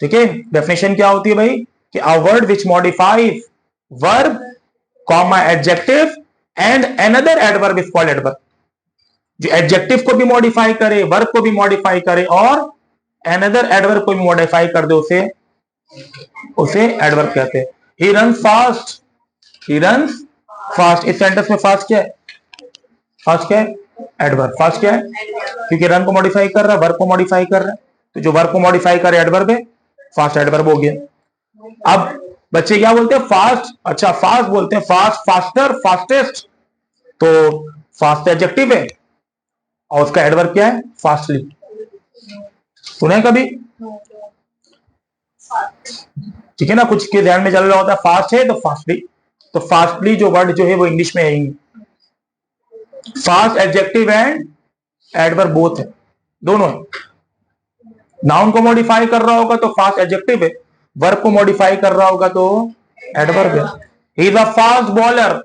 ठीक है, डेफिनेशन क्या होती है भाई? कि a word which modifies verb comma adjective and another adverb is called adverb. जो एडजेक्टिव को भी मॉडिफाई करे, वर्ब को भी मॉडिफाई करे और अनदर एडवर्ब को भी मॉडिफाई कर दे, उसे एडवर्ब कहते हैं. He runs fast, he runs fast. इस सेंटेंस में फास्ट क्या है? फास्ट क्या है? एडवर्ब. फास्ट क्या है? क्योंकि रन को मॉडिफाई कर रहा है, वर्ब को मॉडिफाई कर रहा है. तो जो वर्ब को मॉडिफाई करे एडवर्ब है, फास्ट एडवर्ब हो गया. अब बच्चे क्या बोलते हैं? फास्ट। अच्छा, फास्ट बोलते हैं, फास्ट, फास्टर, फास्टेस्ट। तो फास्ट एडजेक्टिव है और उसका एडवर्ब क्या है? फास्टली। सुने कभी? ठीक है ना, कुछ के ध्यान में चल रहा होता है फास्ट है तो फास्टली, तो फास्टली जो वर्ड जो है वो इंग्लिश में है ही। Fast adjective and adverb both है, दोनों है। नाउन को मॉडिफाई कर रहा होगा तो फास्ट एडजेक्टिव है, वर्ब को मॉडिफाई कर रहा होगा तो एडवर्ब है। He is a fast bowler.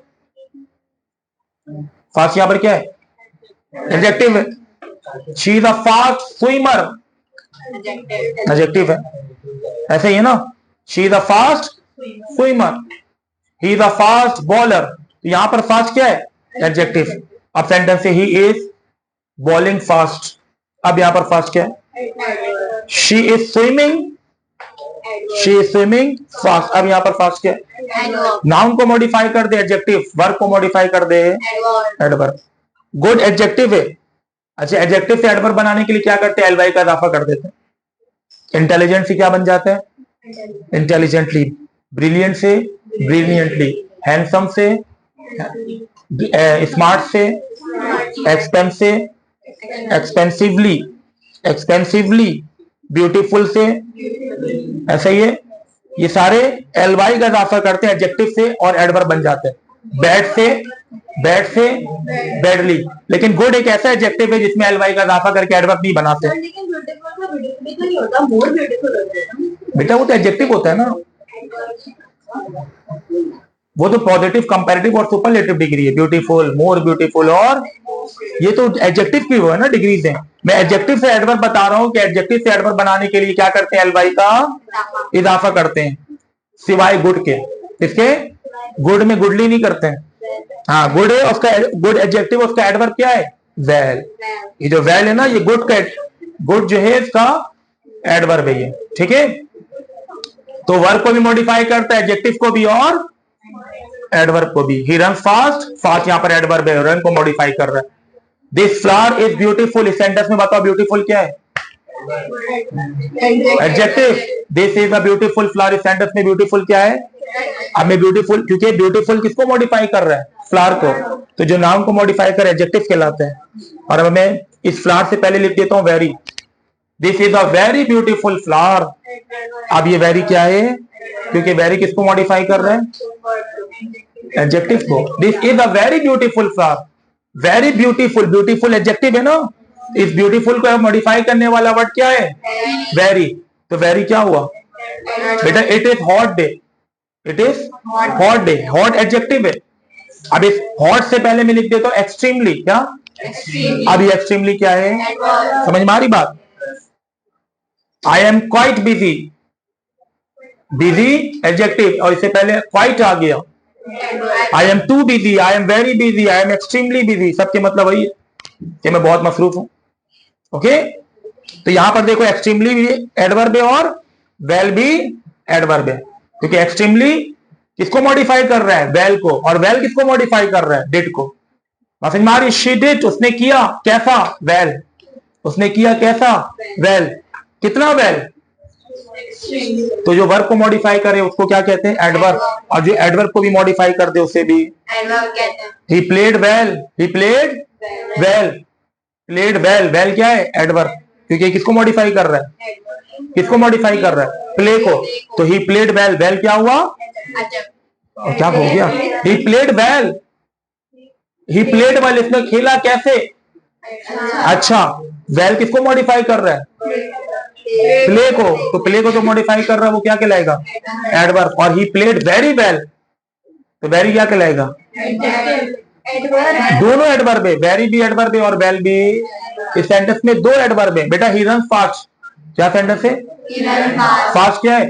Fast यहां पर क्या है? एडजेक्टिव है। She is a fast swimmer, adjective है। ऐसे ही है ना, she is a fast swimmer, he is a fast bowler. तो यहां पर फास्ट क्या है? एडजेक्टिव। अब सेंटेंस से ही इज बॉलिंग फास्ट। अब यहां पर फास्ट क्या है? She is swimming, she is swimming fast. अब यहां पर फास्ट क्या है? नाउन को मॉडिफाई कर दे एडजेक्टिव, वर्ब को मॉडिफाई कर दे एडवर्ब। गुड एडजेक्टिव है। अच्छा, एडजेक्टिव से एडवर्ब बनाने के लिए क्या करते हैं? एलवाई का इजाफा कर देते हैं। इंटेलिजेंट से क्या बन जाता है? इंटेलिजेंटली। ब्रिलियंट से ब्रिलियंटली। हैंडसम से, स्मार्ट से, एक्सपेंसिव, एक्सपेंसिवली, एक्सपेंसिवली, ब्यूटीफुल से, ऐसा ही है। ये सारे एलवाई का इजाफा करते हैं एडजेक्टिव से और एडवर्ब बन जाते हैं। बैड से, बैड से, बैडली। लेकिन गुड एक ऐसा एडजेक्टिव है जिसमें एलवाई का इजाफा करके एडवर्ब नहीं बनाते। लेकिन ब्यूटीफुल का ब्यूटीफुल तो नहीं होता, मोर ब्यूटीफुल होता है ना बेटा, वो तो एडजेक्टिव होता है ना, वो तो पॉजिटिव, कंपैरेटिव और सुपरलेटिव डिग्री है। ब्यूटीफुल, मोर ब्यूटीफुल, और ये तो एडजेक्टिव की वो है ना, डिग्रीज है। मैं एडजेक्टिव से एडवर्ब बता रहा हूं कि एडजेक्टिव से एडवर्ब बनाने के लिए क्या करते हैं? एलवाई का इजाफा करते हैं, सिवाय गुड के। इसके गुड में गुडली नहीं करते हैं। हाँ, गुड है उसका, गुड एडजेक्टिव, उसका एडवर्ब क्या है? वेल। ये जो वेल है ना, ये गुड का, गुड जो है इसका एडवर्ब है ये। ठीक है, तो वर्ब को भी मॉडिफाई करता है, एडजेक्टिव को भी और एडवर्ब को भी। ही रन्स फास्ट, फास्ट यहां पर एडवर्ब है, रन को मॉडिफाई कर रहा है। दिस फ्लावर इज ब्यूटीफुल, इस सेंटेंस में बताओ ब्यूटीफुल क्या है? Adjective. This is a beautiful flower, इस सेंटेंस में ब्यूटीफुल क्या है? अब मैं ब्यूटीफुल, क्योंकि ब्यूटीफुल किसको मॉडिफाई कर रहा है? फ्लावर को। तो जो नाउन को मॉडिफाई कर एडजेक्टिव कहलाते हैं। और अब मैं इस फ्लावर से पहले लिख देता हूं very. This is a very beautiful flower. अब ये वेरी क्या है? क्योंकि वेरी किसको मॉडिफाई कर रहे हैं? एडजेक्टिव को। This is a very beautiful flower. Very beautiful, beautiful adjective है ना, इस ब्यूटीफुल को मॉडिफाई करने वाला वर्ड क्या है? वेरी। तो वेरी क्या हुआ बेटा? It is hot day, it is hot day, hot adjective है। अब इस हॉट से पहले मैं लिख देता हूं एक्सट्रीमली। क्या? अब ये एक्सट्रीमली क्या है? समझ में आ रही बात? I am quite busy, busy adjective, और इससे पहले क्वाइट आ गया। I am too busy, I am very busy, I am extremely busy, सबके मतलब वही है कि मैं बहुत मसरूफ हूं। ओके, तो यहां पर देखो एक्सट्रीमली भी एडवर्ब है और वेल भी एडवर्ब है, क्योंकि एक्सट्रीमली किसको मॉडिफाई कर रहा है? वेल को। और वेल किसको मॉडिफाई कर रहा है? डिड को। समझ में आ रही? शी डिड, उसने किया कैसा? वेल। उसने किया कैसा? वेल। कितना वेल? तो जो वर्ब को मॉडिफाई करे उसको क्या कहते हैं? एडवर्ब। और जो एडवर्ब को भी मॉडिफाई कर दे उसे भी एडवर्ब कहते हैं। He played well, he played well, played well. Well क्या है? एडवर्ब, क्योंकि किसको मॉडिफाई कर रहा है? किसको मॉडिफाई कर रहा है? प्ले को। तो ही प्लेड वेल, वेल क्या हुआ? और क्या हो गया? He played well, he played well, इसमें खेला कैसे? अच्छा, वेल किसको मॉडिफाई कर रहा है? प्ले को। तो प्ले को जो मॉडिफाई कर रहा है वो क्या कहलाएगा? एडवर्ब। और ही प्लेड वेरी वेल, तो वेरी क्या कहलाएगा? दोनों एडवर्ब है, वेरी भी एडवर्ब है और वेल भी। इस सेंटेंस में दो एडवर्ब है बेटा। ही रन फास्ट, क्या सेंटेंस है? फास्ट क्या है?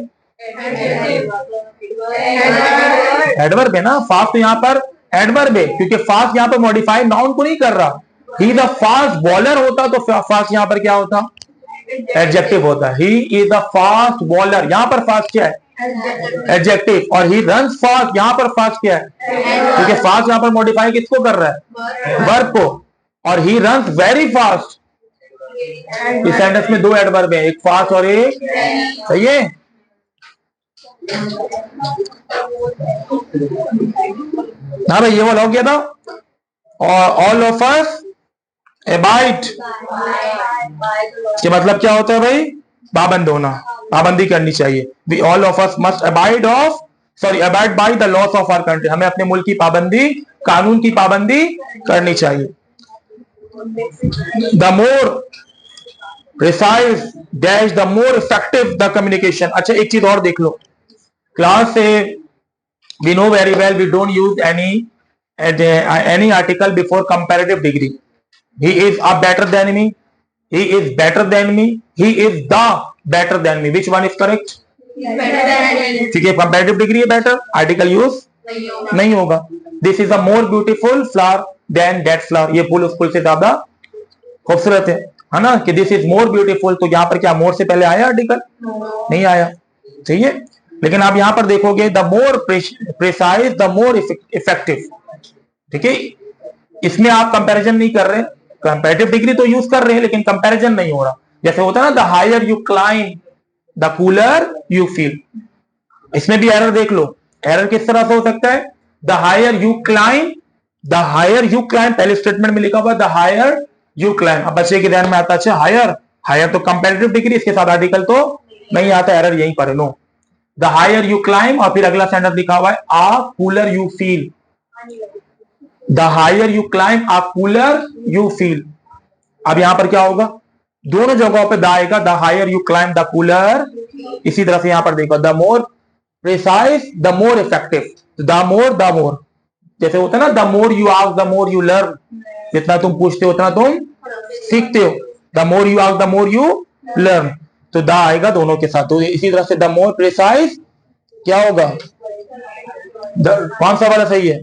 एडवर्ब है ना, फास्ट तो यहां पर एडवर्ब है, क्योंकि फास्ट यहां पर मॉडिफाई नाउन को नहीं कर रहा। He is a fast bowler होता तो फास्ट यहां पर क्या होता? एडजेक्टिव होता। He is a fast bowler, यहां पर फास्ट क्या है? एडजेक्टिव। और ही रन्स फास्ट, यहां पर फास्ट क्या है? क्योंकि फास्ट यहां पर मॉडिफाई किसको कर रहा है? वर्ब को। और ही रन्स वेरी फास्ट, इस सेंटेंस में दो एडवर्ब है, एक फास्ट और एक, सही है? हाँ भाई, ये वाला हो गया था। और ऑल ऑफ अस एबाइड, इसके मतलब क्या होता है भाई? पाबंद होना, पाबंदी करनी चाहिए। We all of us must abide of, sorry, abide by the laws of our country. हमें अपने मुल्क की पाबंदी, कानून की पाबंदी करनी चाहिए। The more precise dash the more effective the communication. अच्छा, एक चीज और देख लो, क्लास से we know very well we don't use any article before comparative degree. He is a better than me, he is better than me, he is the better than me. Which one is correct? ठीक है, comparative degree है better, article use नहीं होगा। This is a more beautiful flower than that flower, ये फूल उस फूल से ज्यादा खूबसूरत है ना, कि दिस इज मोर ब्यूटीफुल। तो यहाँ पर क्या मोर से पहले आया आर्टिकल? नहीं आया, ठीक है। लेकिन आप यहां पर देखोगे the more precise the more effective, ठीक है। इसमें आप कंपैरिजन नहीं कर रहे, कंपैरेटिव डिग्री तो यूज कर रहे हैं लेकिन कंपैरिजन नहीं हो रहा। जैसे होता है ना, the higher you climb the cooler you feel. इसमें भी एरर देख लो, एरर किस तरह से हो सकता है? The higher you climb, the higher you climb पहले स्टेटमेंट में लिखा हुआ द हायर यू क्लाइंब। अब बच्चे के ध्यान में आता है, अच्छा हायर, हायर तो कंपैरेटिव डिग्री, इसके साथ आर्टिकल तो नहीं आता, एरर यहीं पर है। No, the higher you climb और फिर अगला सेंटेंस लिखा हुआ है a cooler you feel. The higher you climb a cooler you feel. अब यहां पर क्या होगा? दोनों जगहों पे द आएगा, the higher you climb the cooler. इसी तरह से यहां पर देखो, the more precise the more effective, the more जैसे होता है ना, the more you ask the more you learn. जितना तुम पूछते हो उतना तुम सीखते हो। The more you ask the more you learn, तो द आएगा दोनों के साथ। तो इसी तरह से द मोर प्रिसाइज क्या होगा? कौन सा वाला सही है?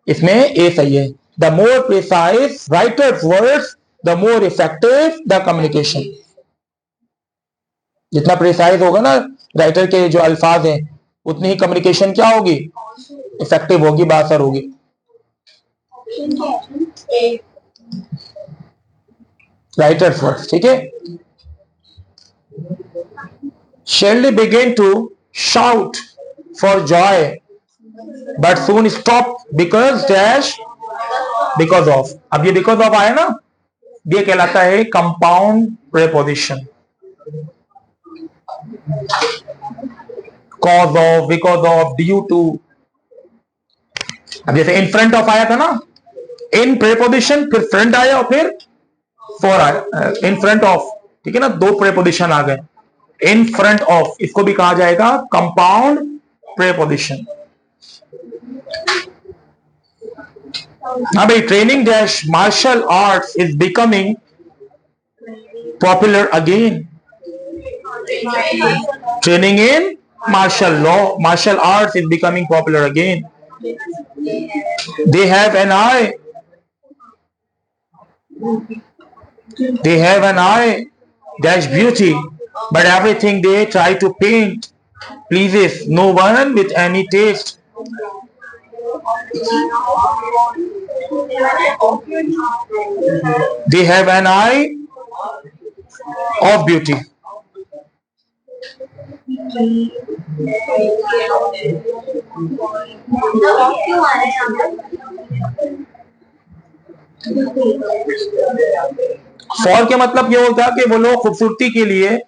इसमें ए सही है। The more precise writers words the more effective the communication. जितना प्रिसाइज होगा ना राइटर के जो अल्फाज हैं, उतनी ही कम्युनिकेशन क्या होगी? इफेक्टिव होगी, बासर होगी। राइटर्स वर्ड्स, ठीक है। Shelley began to shout for joy, but soon stopped because dash because of। अब ये because of आया ना, ये कहलाता है compound preposition. cause of, because of, due to। अब जैसे इन फ्रंट ऑफ आया था ना, इन प्रेपोजिशन, फिर फ्रंट आया और फिर फॉर आया, इन फ्रंट ऑफ, ठीक है ना, दो प्रेपोजिशन आ गए इन फ्रंट ऑफ। इसको भी कहा जाएगा कंपाउंड प्रेपोजिशन। हाँ भाई, training dash martial arts is becoming popular again. Training in martial law, martial arts is becoming popular again. They have an eye, they have an eye dash beauty, but everything they try to paint pleases no one with any taste. They have an eye of beauty. For के मतलब ये होता कि वो लोग खूबसूरती के लिए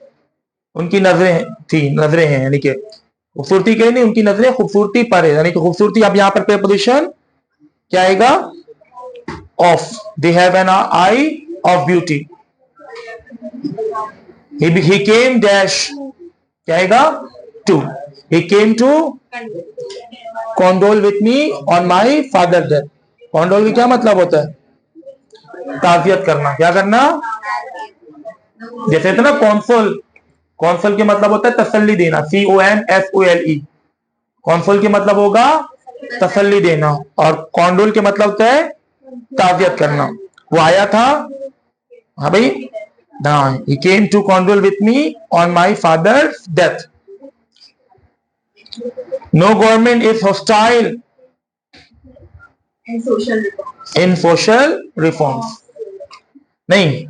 उनकी नजरें थी, नजरें हैं, यानी कि खूबसूरती के लिए नहीं, उनकी नजरें खूबसूरती पर है, यानी कि खूबसूरती। अब यहाँ पर प्रीपोजिशन क्या आएगा? Of. They have an eye of beauty. He came dash क्या आएगा? To. He came to condole with me on my father death. Condole का क्या मतलब होता है? ताजियत करना। क्या करना? जैसे ना कॉन्सोल, कॉन्सोल के मतलब होता है तसल्ली देना, CONSOLE। कॉन्सोल के मतलब होगा तसल्ली देना, और कॉन्डोल के मतलब होता है ताजियत करना। वो आया था, हाँ भाई, he came to condole with me on my father's death. No government is hostile in social reforms. नहीं,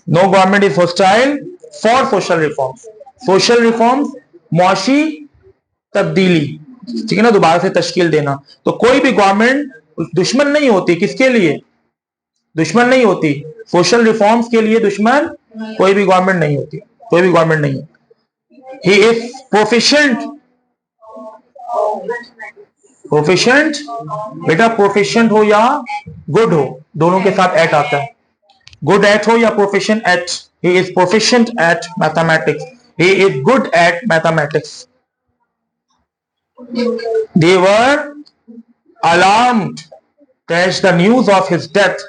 no government is hostile for social reforms. Social reforms मुआशी तब्दीली, ठीक है ना, दोबारा से तश्कील देना। तो कोई भी गवर्नमेंट दुश्मन नहीं होती, किसके लिए दुश्मन नहीं होती, सोशल रिफॉर्म्स के लिए दुश्मन कोई भी गवर्नमेंट नहीं होती, कोई भी गवर्नमेंट नहीं है। ही इज प्रोफिशिएंट, प्रोफिशिएंट, बेटा प्रोफिशिएंट हो या गुड हो, दोनों के साथ एट आता है, गुड एट हो या proficient at. He is proficient at mathematics, he is good at mathematics. They were alarmed as the news of his death.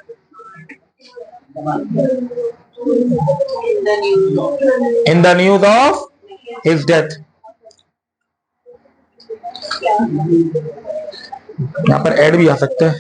In the news of his death. यहाँ पर ऐड भी आ सकता है।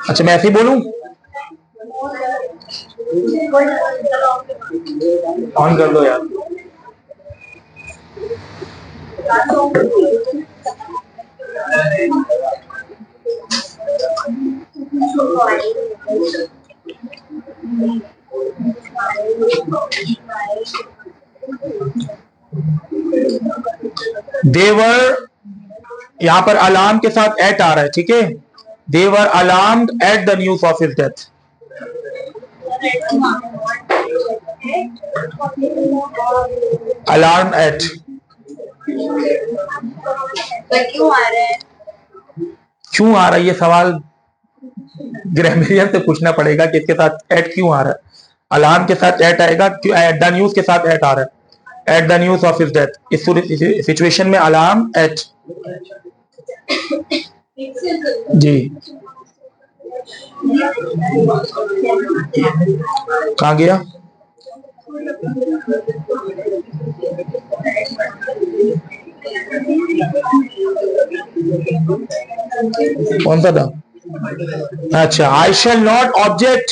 अच्छा मैं ऐसे ही बोलूं, ऑन कर दो यार। देवर, यहां पर अलार्म के साथ एट आ रहा है, ठीक है। They were alarmed at the news of his death. Alarm at क्यों आ रहा है, ये सवाल ग्रामरियन से पूछना पड़ेगा कि इसके साथ एट क्यों आ रहा है। अलार्म के साथ एट आएगा, क्यों एट द न्यूज के साथ एट आ रहा है, at the news of his death. इस सिचुएशन में अलार्म एट जी। कहाँ गया, कौन सा था? अच्छा, I shall not object,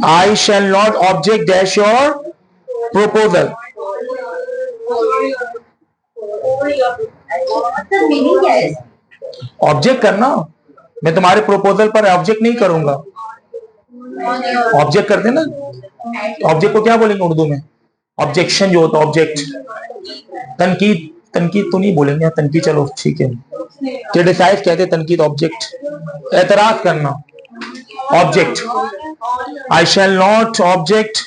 I shall not object dash your proposal. Object करना, मैं तुम्हारे प्रोपोजल पर ऑब्जेक्ट नहीं करूंगा। ऑब्जेक्ट करते ना, ऑब्जेक्ट को क्या बोलेंगे उर्दू में, ऑब्जेक्शन जो होता है, ऑब्जेक्ट। तनकीद, तनकीद तो नहीं बोलेंगे, तनकीद चलो ठीक है, क्रिटिसाइज कहते हैं तनकीद, ऑब्जेक्ट एतराज करना, object. I shall not object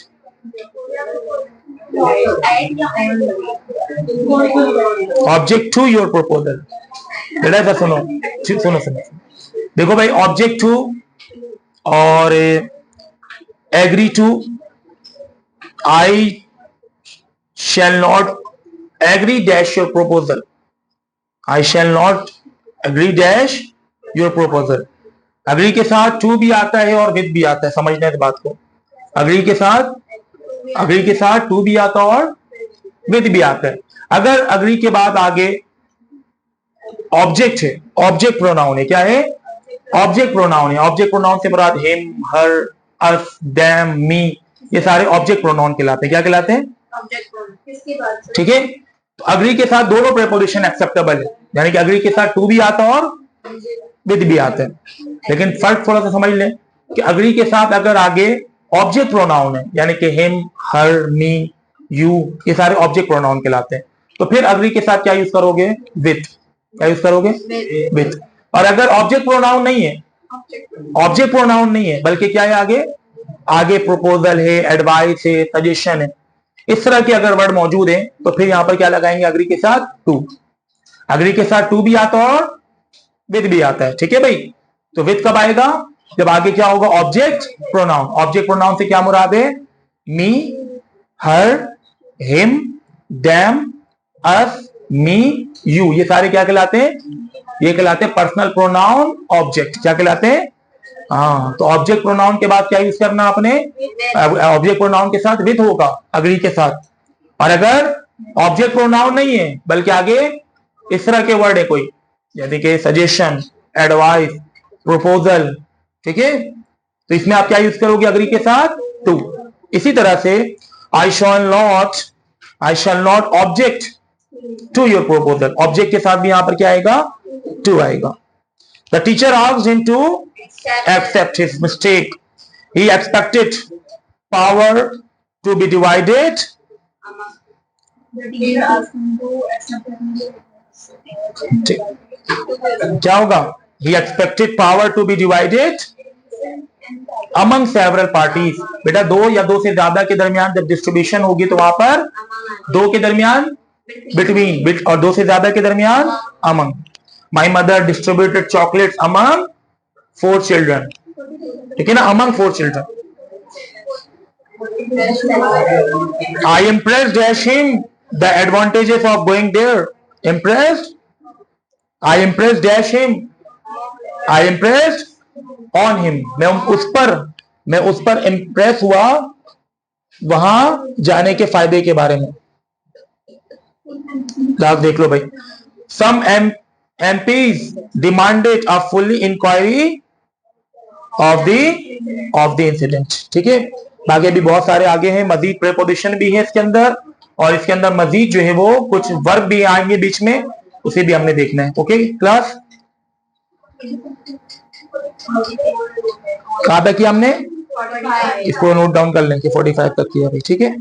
object to your proposal. बेटा सुनो सुनो सुनो, देखो भाई, ऑब्जेक्ट टू और agree to, I shall not agree dash your proposal, I shall not agree dash your proposal. Agree के साथ टू भी आता है और विद भी आता है, समझना इस बात को। अग्री के साथ टू भी आता है और विद भी आता है। अगर अग्री के बाद आगे ऑब्जेक्ट है, ऑब्जेक्ट प्रोनाउन है, क्या है, ऑब्जेक्ट प्रोनाउन है। ऑब्जेक्ट प्रोनाउन से मुराद हिम, हर, अस, देम, मी, ये सारे ऑब्जेक्ट प्रोनाउन कहलाते हैं। क्या कहलाते हैं, ठीक है। तो अग्री के साथ दोनों प्रीपोजिशन एक्सेप्टेबल है, यानी कि अग्री के साथ टू भी आता है और विद भी आता है। लेकिन फर्क थोड़ा सा समझ लें कि अग्री के साथ अगर आगे ऑब्जेक्ट प्रोनाउन है, यानी कि हिम, हर, मी, यू, ये सारे ऑब्जेक्ट प्रोनाउन कहलाते हैं। तो फिर अग्री के साथ क्या यूज करोगे, विद। क्या यूज करोगे, विद। और अगर ऑब्जेक्ट प्रोनाउन नहीं है, ऑब्जेक्ट प्रोनाउन नहीं है, बल्कि क्या है, आगे प्रोपोजल है, एडवाइस है, सजेशन है, इस तरह के अगर वर्ड मौजूद है तो फिर यहां पर क्या लगाएंगे, अग्री के साथ टू। अग्री के साथ टू भी आता है और विद भी आता है, ठीक है भाई। तो विद कब आएगा, जब आगे क्या होगा, ऑब्जेक्ट प्रोनाउन। ऑब्जेक्ट प्रोनाउन से क्या मुराद है, me, her, him, them, us, me, you, ये सारे क्या कहलाते हैं, ये कहलाते हैं पर्सनल प्रोनाउन ऑब्जेक्ट। क्या कहलाते हैं, हाँ। तो ऑब्जेक्ट प्रोनाउन के बाद क्या यूज करना आपने, ऑब्जेक्ट प्रोनाउन के साथ विद होगा अग्री के साथ। और अगर ऑब्जेक्ट प्रोनाउन नहीं है बल्कि आगे इस तरह के वर्ड है कोई, जैसे कि सजेशन, एडवाइस, प्रपोजल, ठीक है, तो इसमें आप क्या यूज करोगे, अग्री के साथ टू। इसी तरह से I shall not object to your proposal, object के साथ भी यहां पर क्या आएगा, टू आएगा। The teacher asked him to accept his mistake. He expected power to be divided. क्या होगा, he expected power to be divided among several parties. बेटा दो या दो से ज्यादा के दरमियान जब डिस्ट्रीब्यूशन होगी तो वहां पर दो के दरमियान between, और दो से ज्यादा के दरमियान among. My mother distributed chocolates among 4 children, ठीक है ना, among 4 children. I impressed him the advantages of going there. Impressed, I impressed him, I impressed on him. मैं उस पर इम्प्रेस हुआ वहां जाने के फायदे के बारे में। देख लो भाई, some MPs demanded a full inquiry of the incident, ठीक है। आगे भी बहुत सारे आगे हैं, मजीद प्रीपोजिशन भी है इसके अंदर, और इसके अंदर मजीद जो है वो कुछ वर्ब भी आएंगे बीच में, उसे भी हमने देखना है। ओके क्लास, कहां तक किया हमने, इसको नोट डाउन कर लें कि 45 तक किया भाई, ठीक है।